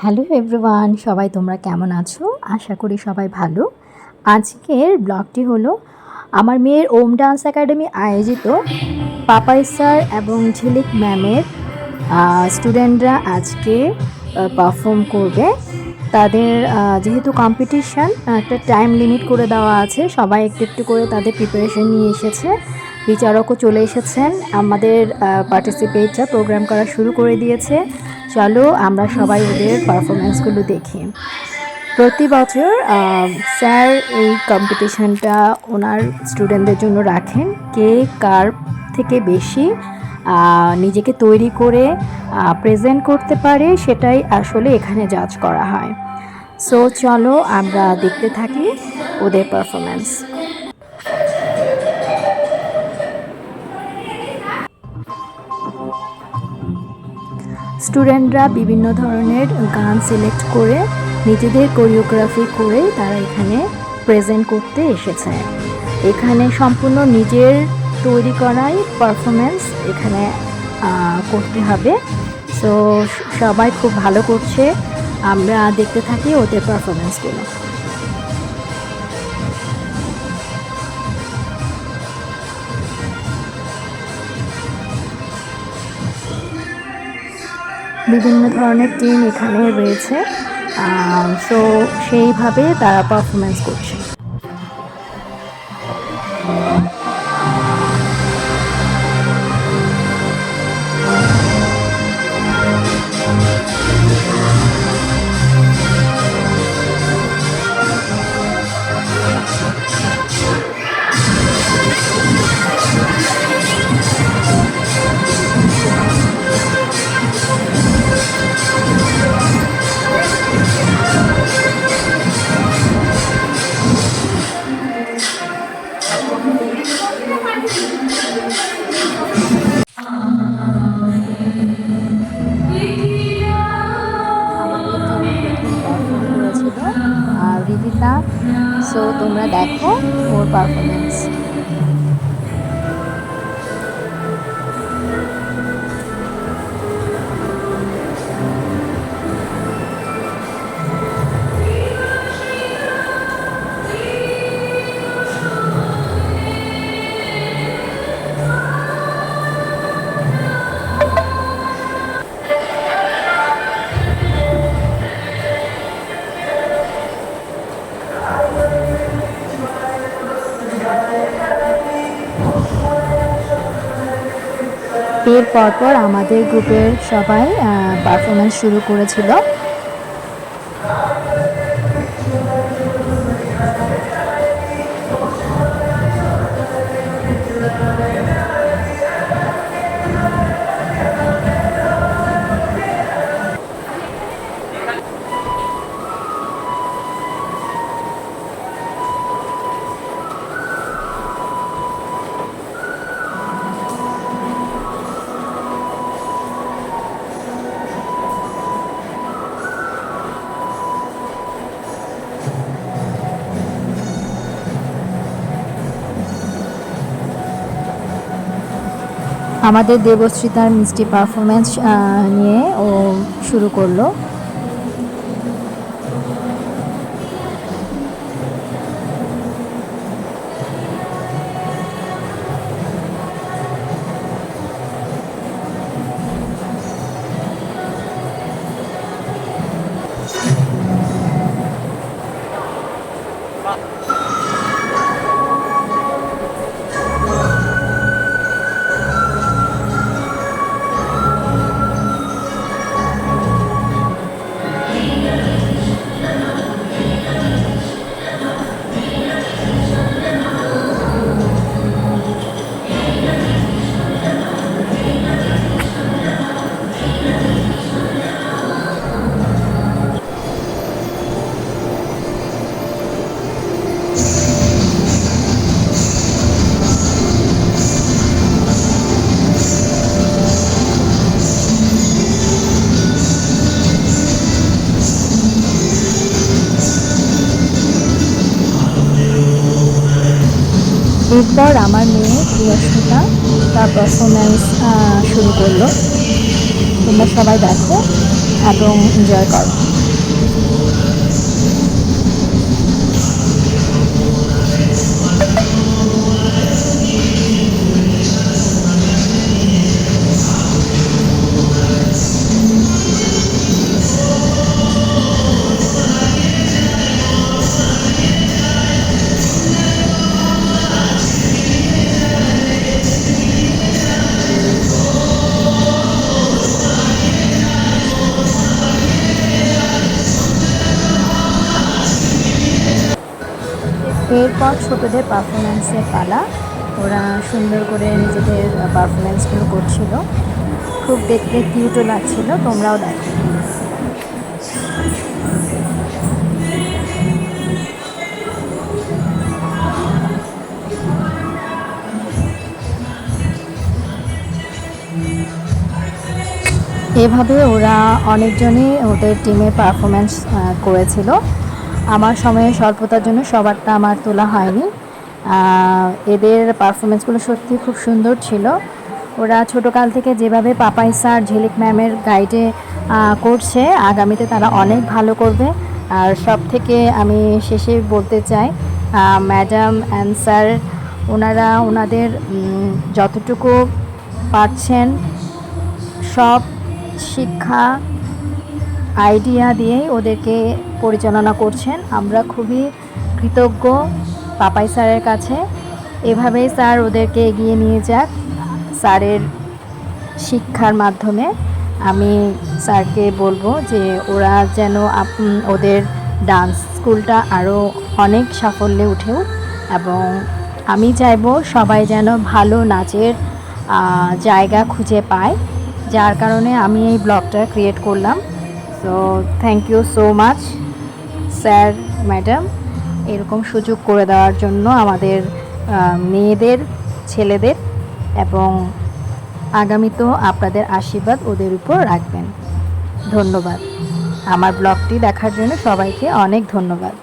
Hello everyone, সবাই তোমরা কেমন আছো? আশা করি সবাই ভালো। আজকের ব্লগটি হলো আমার মেয়ের ওম ডান্স একাডেমি আয়োজিত পাপাই স্যার এবং ঝিলিক ম্যামের স্টুডেন্টরা আজকে পারফর্ম করবে। তাদের যেহেতু কম্পিটিশান, একটা টাইম লিমিট করে দেওয়া আছে, সবাই একটু একটু করে তাদের প্রিপারেশন নিয়ে এসেছে। বিচারকও চলে এসেছেন, আমাদের পার্টিসিপেটরা প্রোগ্রাম করা শুরু করে দিয়েছে। চলো আমরা সবাই ওদের পারফরমেন্সগুলো দেখি। প্রতি বছর স্যার এই কম্পিটিশানটা ওনার স্টুডেন্টদের জন্য রাখেন, কে কার থেকে বেশি নিজেকে তৈরি করে প্রেজেন্ট করতে পারে সেটাই আসলে এখানে জাজ করা হয়। সো চলো আমরা দেখতে থাকি ওদের পারফরমেন্স। স্টুডেন্টরা বিভিন্ন ধরনের গান সিলেক্ট করে নিজেদের কোরিওগ্রাফি করে তারা এখানে প্রেজেন্ট করতে এসেছে। এখানে সম্পূর্ণ নিজের তৈরি করাই পারফরমেন্স এখানে করতে হবে। সো সবাই খুব ভালো করছে, আমরা দেখতে থাকি ওদের পারফরমেন্সগুলো। বিভিন্ন ধরনের টিম এখানে রয়েছে, সো সেইভাবে তারা পারফরমেন্স করছে। রিদিতা, সো তোমরা দেখো ওর পারফরমেন্স। এর পরপর আমাদের গ্রুপের সবাই পারফরমেন্স শুরু করেছিল। আমাদের দেবশ্রী তার মিষ্টি পারফরমেন্স নিয়ে ও শুরু করলো। এরপর আমার মেয়ে প্রিয়স্মিতা তার পারফরমেন্স শুরু করলো। তোমরা সবাই দেখো এবং এনজয় করো। এরপর ছোটদের পারফরমেন্সের পালা। ওরা সুন্দর করে নিজেদের পারফরমেন্সগুলো করছিল, খুব দেখতে কিউটও লাগছিল। তোমরাও দেখো। এভাবে ওরা অনেকজনই ওদের টিমে পারফরমেন্স করেছিল। আমার সময়ের স্বল্পতার জন্য সবারটা আমার তোলা হয়নি। এদের পারফরমেন্সগুলো সত্যি খুব সুন্দর ছিল। ওরা ছোটোকাল থেকে যেভাবে পাপাই স্যার ঝিলিক ম্যামের গাইডে করছে, আগামীতে তারা অনেক ভালো করবে। আর সব থেকে আমি শেষে বলতে চাই, ম্যাডাম অ্যান্ড স্যার ওনারা ওনাদের যতটুকু পারছেন সব শিক্ষা আইডিয়া দিয়েই ওদেরকে পরিচালনা করছেন। আমরা খুবই কৃতজ্ঞ পাপাই স্যারের কাছে। এভাবেই স্যার ওদেরকে এগিয়ে নিয়ে যাক স্যারের শিক্ষার মাধ্যমে। আমি স্যারকে বলবো যে ওরা যেন ওদের ডান্স স্কুলটা আরও অনেক সাফল্যে উঠেও, এবং আমি চাইবো সবাই যেন ভালো নাচের জায়গা খুঁজে পায়, যার কারণে আমি এই ব্লগটা ক্রিয়েট করলাম। So thank you so much sir, madam, এরকম সুযোগ করে দেওয়ার জন্য আমাদের মেয়েদের, ছেলেদের, এবং আগামীতেও আপনাদের আশীর্বাদ ওদের উপর রাখবেন। ধন্যবাদ। আমার ব্লগটি দেখার জন্য সবাইকে অনেক ধন্যবাদ।